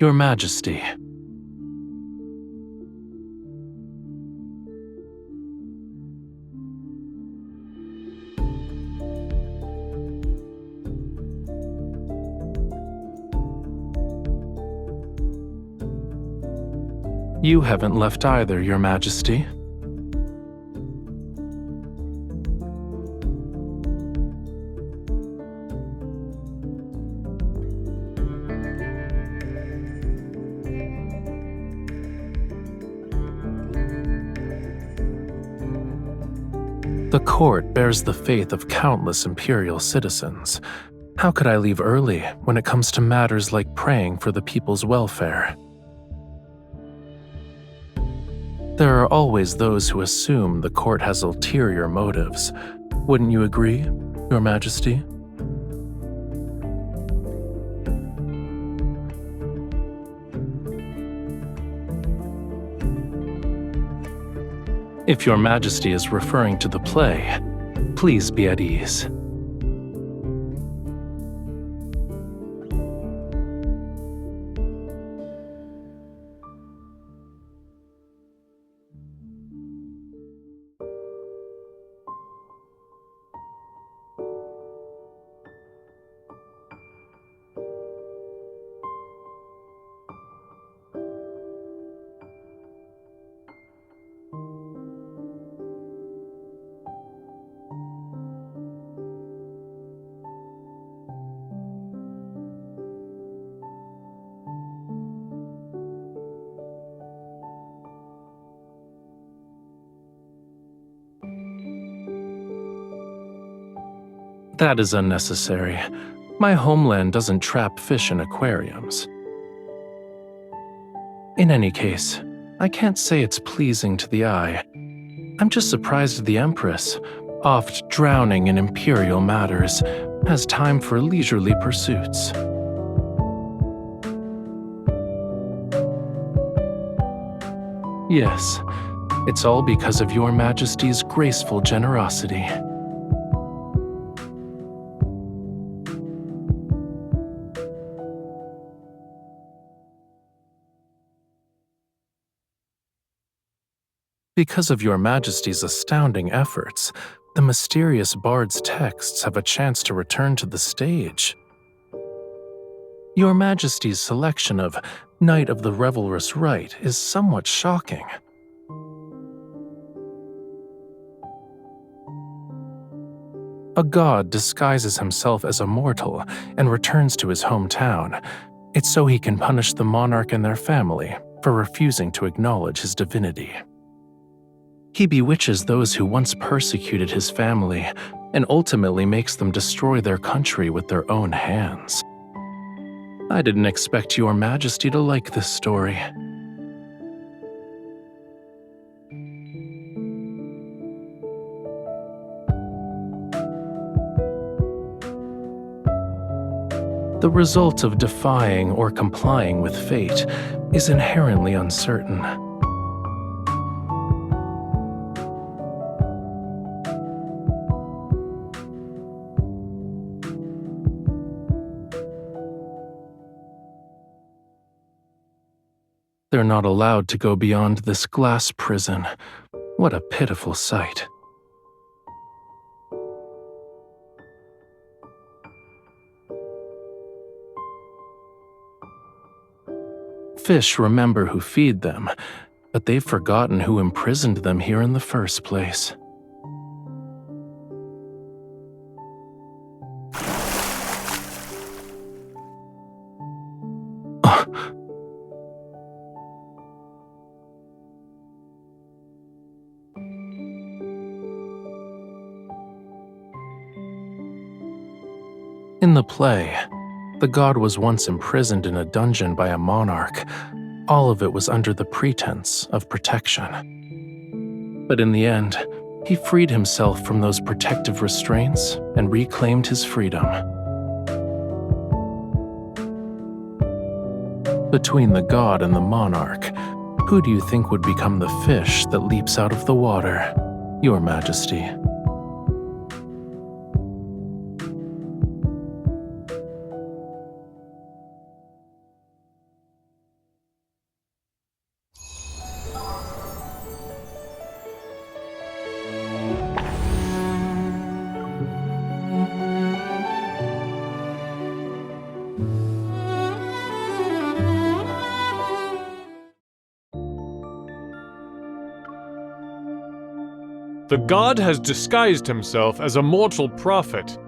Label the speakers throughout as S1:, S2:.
S1: Your Majesty. You haven't left either, Your Majesty. The court bears the faith of countless imperial citizens. How could I leave early when it comes to matters like praying for the people's welfare? There are always those who assume the court has ulterior motives. Wouldn't you agree, Your Majesty? If Your Majesty is referring to the play, please be at ease. That is unnecessary. My homeland doesn't trap fish in aquariums. In any case, I can't say it's pleasing to the eye. I'm just surprised the Empress, oft drowning in imperial matters, has time for leisurely pursuits. Yes, it's all because of Your Majesty's graceful generosity. Because of Your Majesty's astounding efforts, the mysterious bard's texts have a chance to return to the stage. Your Majesty's selection of Knight of the Revelrous Rite is somewhat shocking. A god disguises himself as a mortal and returns to his hometown. It's so he can punish the monarch and their family for refusing to acknowledge his divinity. He bewitches those who once persecuted his family and ultimately makes them destroy their country with their own hands. I didn't expect Your Majesty to like this story. The result of defying or complying with fate is inherently uncertain. They're not allowed to go beyond this glass prison. What a pitiful sight. Fish remember who feed them, but they've forgotten who imprisoned them here in the first place. In the play, the god was once imprisoned in a dungeon by a monarch. All of it was under the pretense of protection. But in the end, he freed himself from those protective restraints and reclaimed his freedom. Between the god and the monarch, who do you think would become the fish that leaps out of the water, Your Majesty?
S2: The god has disguised himself as a mortal prophet.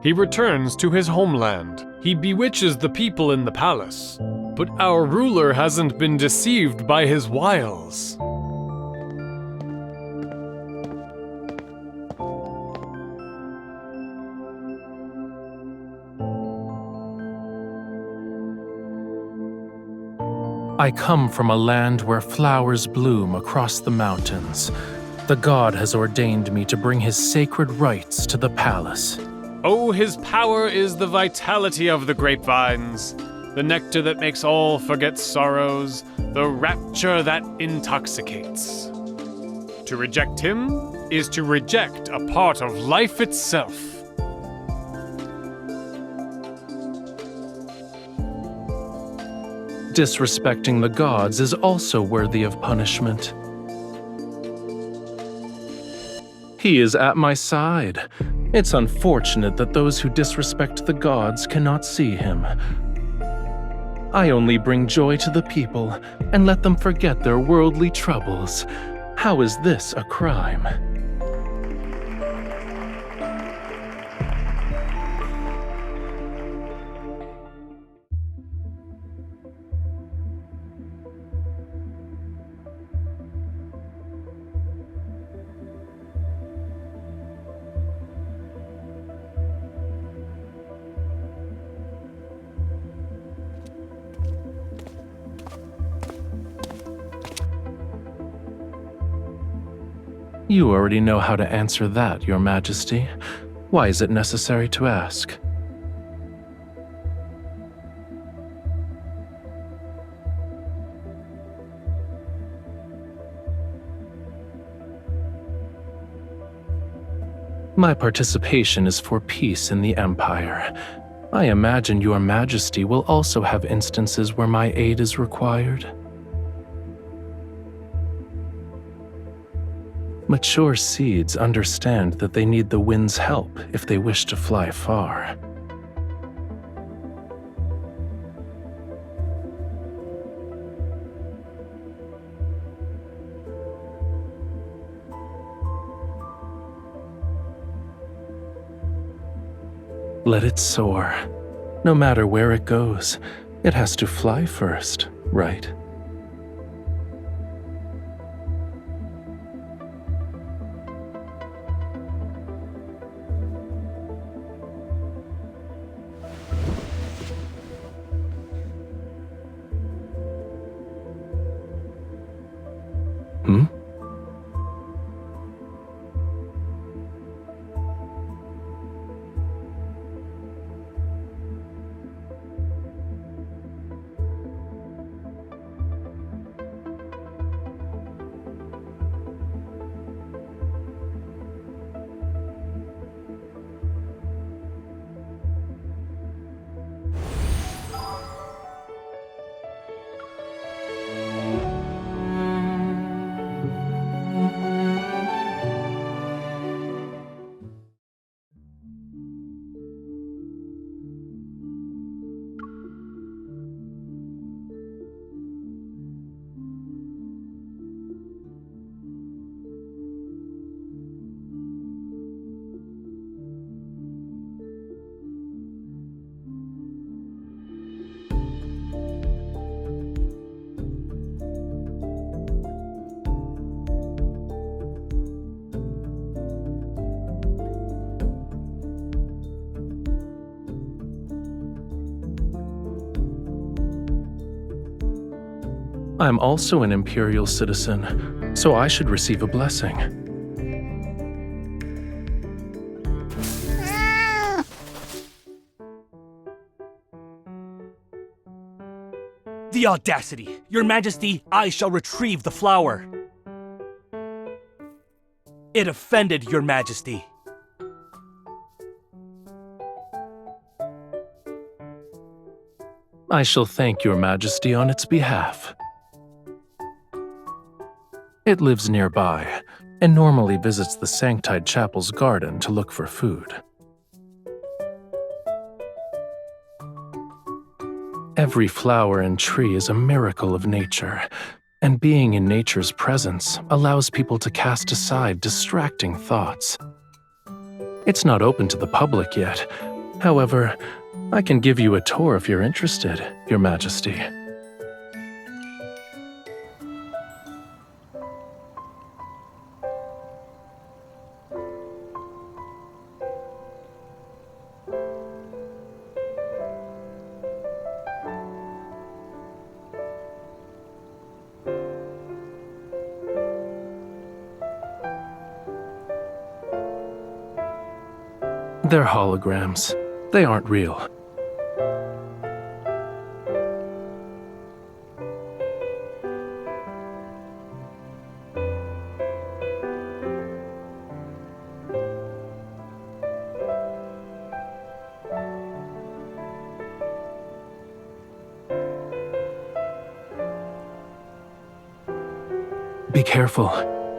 S2: He returns to his homeland. He bewitches the people in the palace. But our ruler hasn't been deceived by his wiles.
S1: I come from a land where flowers bloom across the mountains. The god has ordained me to bring his sacred rites to the palace.
S2: Oh, his power is the vitality of the grapevines, the nectar that makes all forget sorrows, the rapture that intoxicates. To reject him is to reject a part of life itself.
S1: Disrespecting the gods is also worthy of punishment. He is at my side. It's unfortunate that those who disrespect the gods cannot see him. I only bring joy to the people and let them forget their worldly troubles. How is this a crime? You already know how to answer that, Your Majesty. Why is it necessary to ask? My participation is for peace in the Empire. I imagine Your Majesty will also have instances where my aid is required. Mature seeds understand that they need the wind's help if they wish to fly far. Let it soar. No matter where it goes, it has to fly first, right? Hmm? I'm also an imperial citizen, so I should receive a blessing.
S3: The audacity! Your Majesty, I shall retrieve the flower. It offended Your Majesty.
S1: I shall thank Your Majesty on its behalf. It lives nearby, and normally visits the Sanctide Chapel's garden to look for food. Every flower and tree is a miracle of nature. and being in nature's presence allows people to cast aside distracting thoughts. It's not open to the public yet. However, I can give you a tour if you're interested, Your Majesty. They're holograms. They aren't real. Be careful.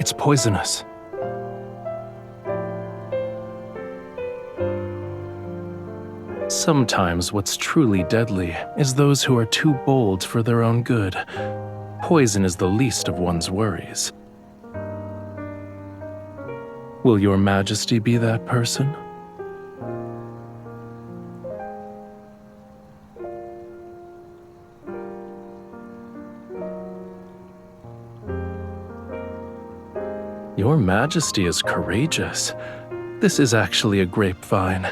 S1: It's poisonous. Sometimes what's truly deadly is those who are too bold for their own good. Poison is the least of one's worries. Will Your Majesty be that person? Your Majesty is courageous. This is actually a grapevine.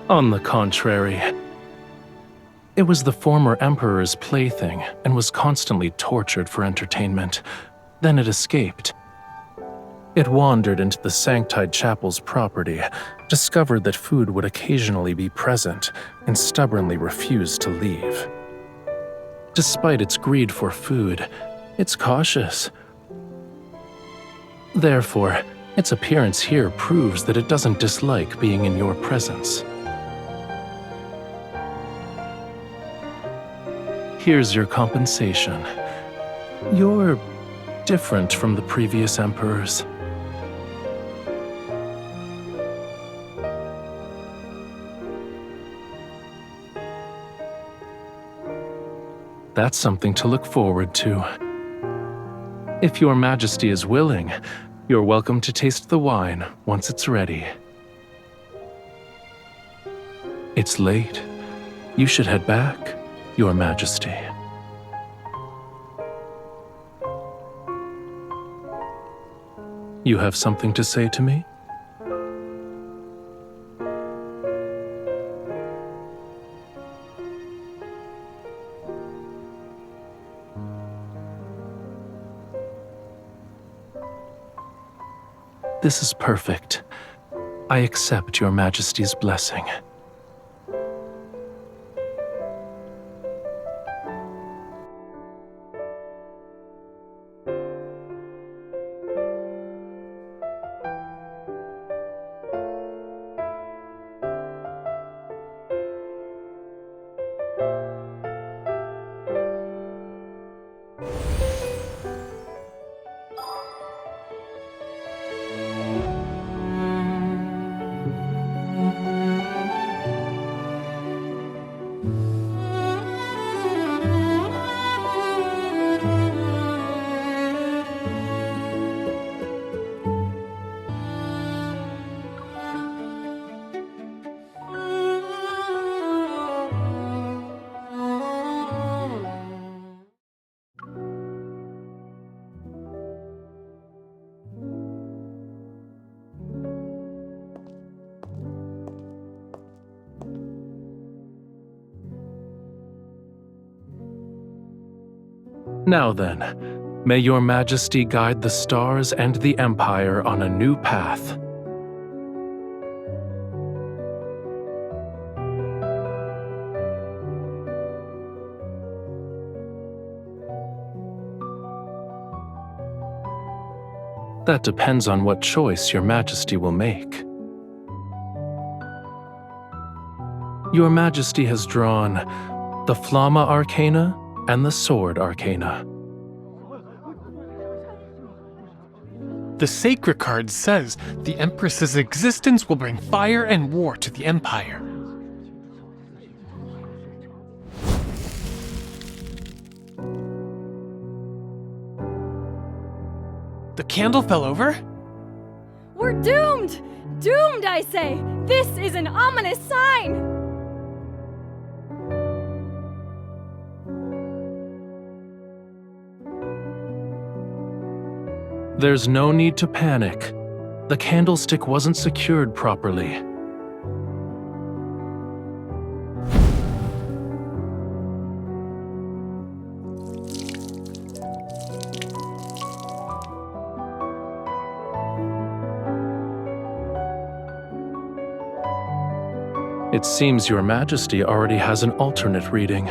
S1: On the contrary, it was the former emperor's plaything and was constantly tortured for entertainment. Then it escaped. It wandered into the Sanctide Chapel's property, discovered that food would occasionally be present, and stubbornly refused to leave. Despite its greed for food, it's cautious. Therefore, its appearance here proves that it doesn't dislike being in your presence. Here's your compensation. You're different from the previous emperors. That's something to look forward to. If Your Majesty is willing, you're welcome to taste the wine once it's ready. It's late. You should head back, Your Majesty. You have something to say to me? This is perfect. I accept Your Majesty's blessing. Now then, may Your Majesty guide the stars and the Empire on a new path. That depends on what choice Your Majesty will make. Your Majesty has drawn the Flamma Arcana and the Sword Arcana.
S2: The Sacred card says the Empress's existence will bring fire and war to the Empire. The candle fell over?
S4: We're doomed! Doomed, I say! This is an ominous sign!
S1: There's no need to panic. The candlestick wasn't secured properly. It seems Your Majesty already has an alternate reading.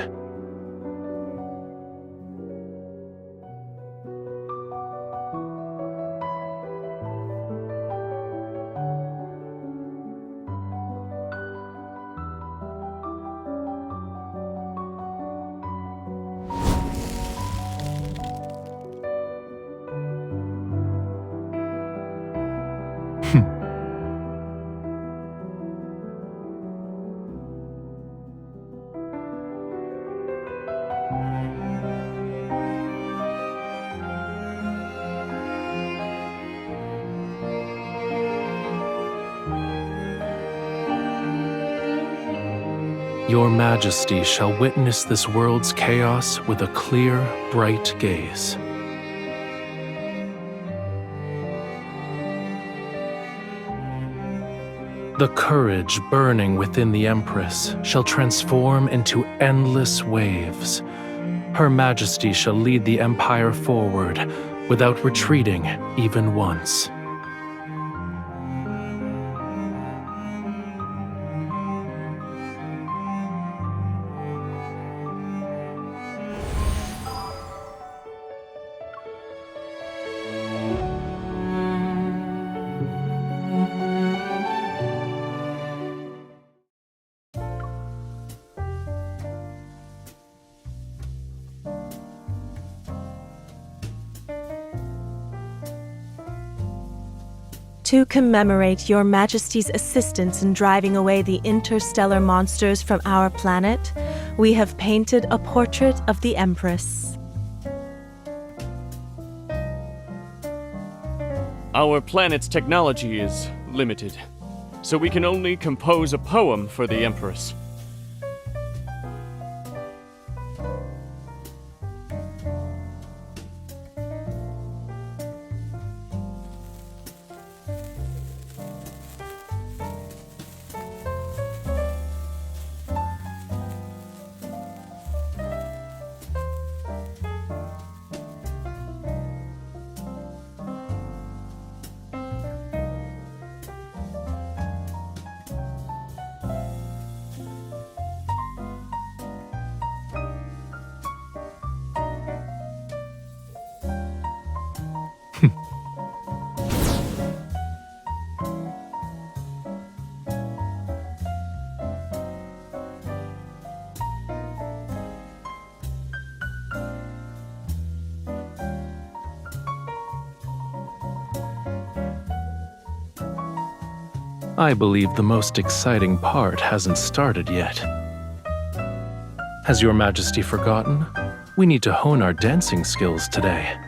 S1: Your Majesty shall witness this world's chaos with a clear, bright gaze. The courage burning within the Empress shall transform into endless waves. Her Majesty shall lead the Empire forward without retreating even once.
S5: To commemorate Your Majesty's assistance in driving away the interstellar monsters from our planet, we have painted a portrait of the Empress.
S6: Our planet's technology is limited, so we can only compose a poem for the Empress.
S1: I believe the most exciting part hasn't started yet. Has Your Majesty forgotten? We need to hone our dancing skills today.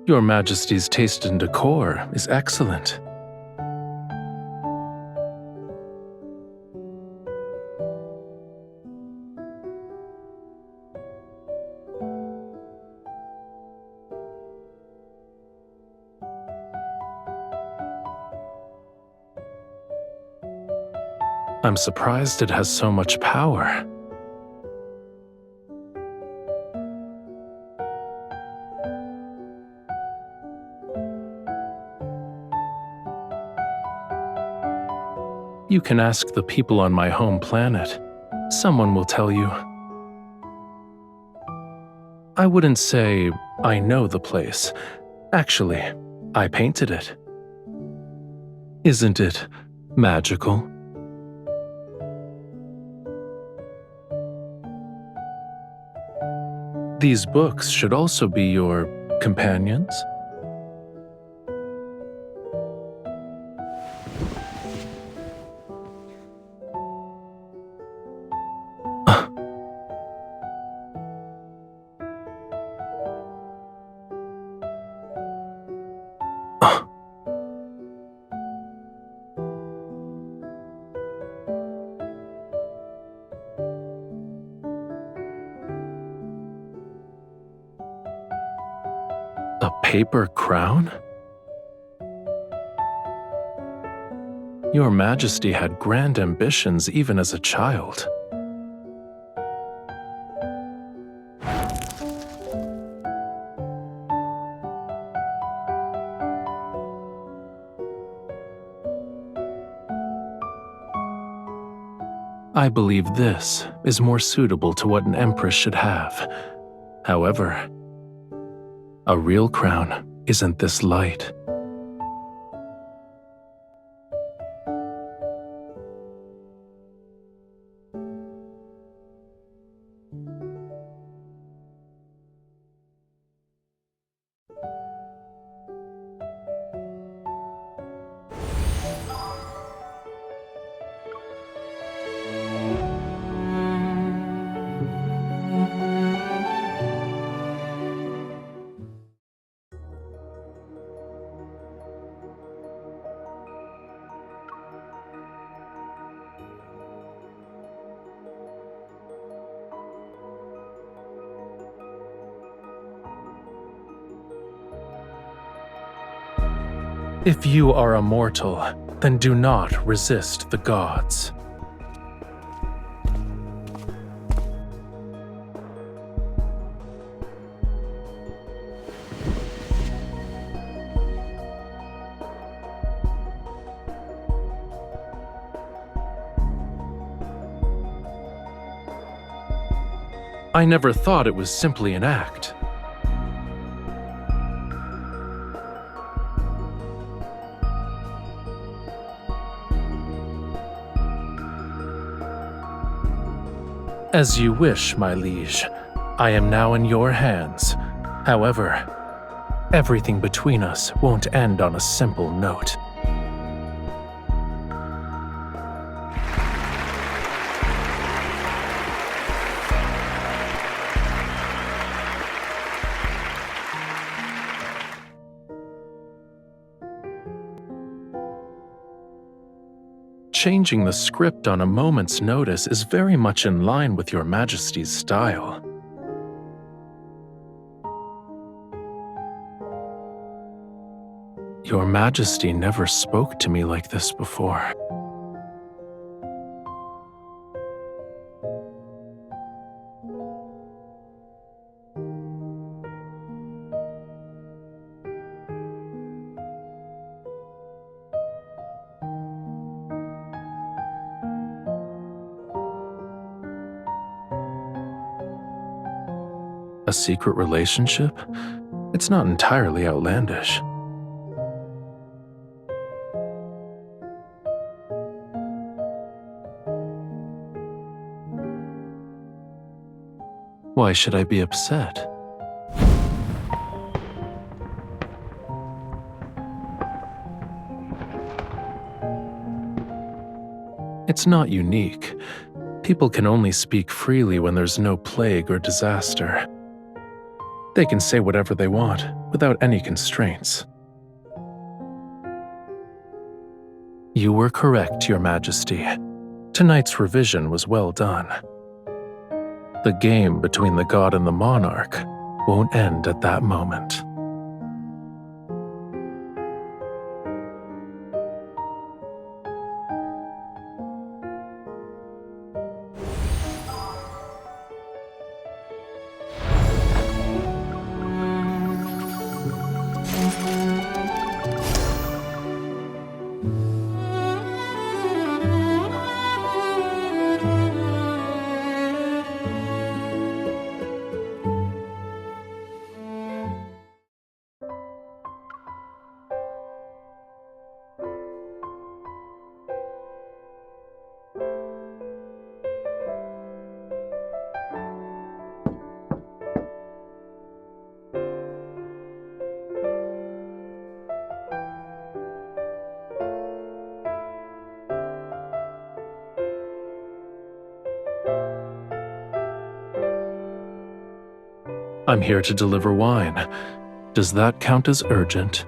S1: Your Majesty's taste in decor is excellent. I'm surprised it has so much power. You can ask the people on my home planet. Someone will tell you. I wouldn't say I know the place. Actually, I painted it. Isn't it magical? These books should also be your companions. A paper crown? Your Majesty had grand ambitions even as a child. I believe this is more suitable to what an empress should have. However, a real crown isn't this light. If you are a mortal, then do not resist the gods. I never thought it was simply an act. As you wish, my liege. I am now in your hands. However, everything between us won't end on a simple note. Changing the script on a moment's notice is very much in line with your Majesty's style. Your Majesty never spoke to me like this before. A secret relationship? It's not entirely outlandish. Why should I be upset? It's not unique. People can only speak freely when there's no plague or disaster. They can say whatever they want, without any constraints. You were correct, Your Majesty. Tonight's revision was well done. The game between the god and the monarch won't end at that moment. I'm here to deliver wine. Does that count as urgent?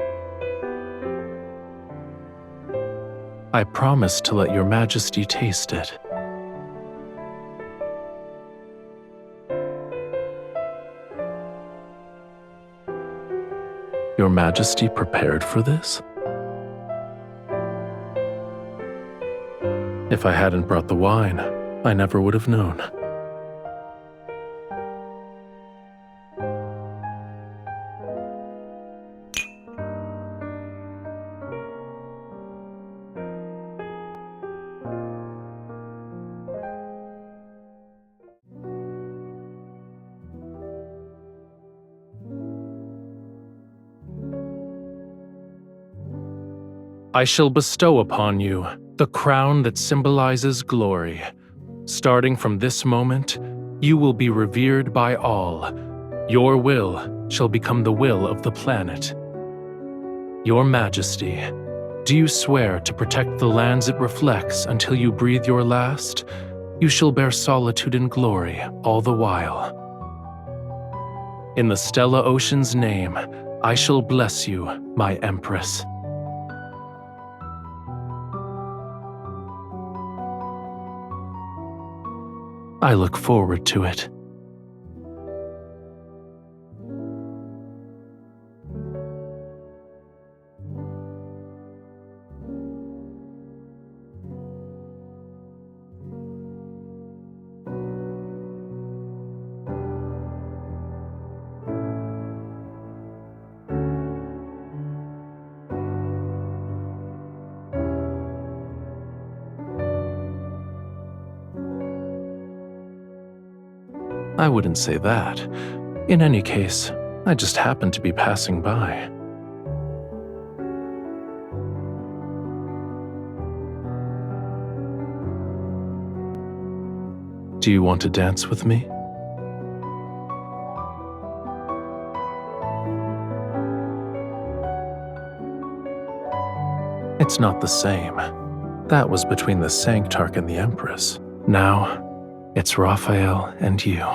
S1: I promise to let your majesty taste it. Your majesty prepared for this? If I hadn't brought the wine, I never would have known. I shall bestow upon you the crown that symbolizes glory. Starting from this moment, you will be revered by all. Your will shall become the will of the planet. Your Majesty, do you swear to protect the lands it reflects until you breathe your last? You shall bear solitude and glory all the while. In the Stella Ocean's name, I shall bless you, my Empress. I look forward to it. I wouldn't say that. In any case, I just happened to be passing by. Do you want to dance with me? It's not the same. That was between the Sanctarch and the Empress. Now, it's Raphael and you.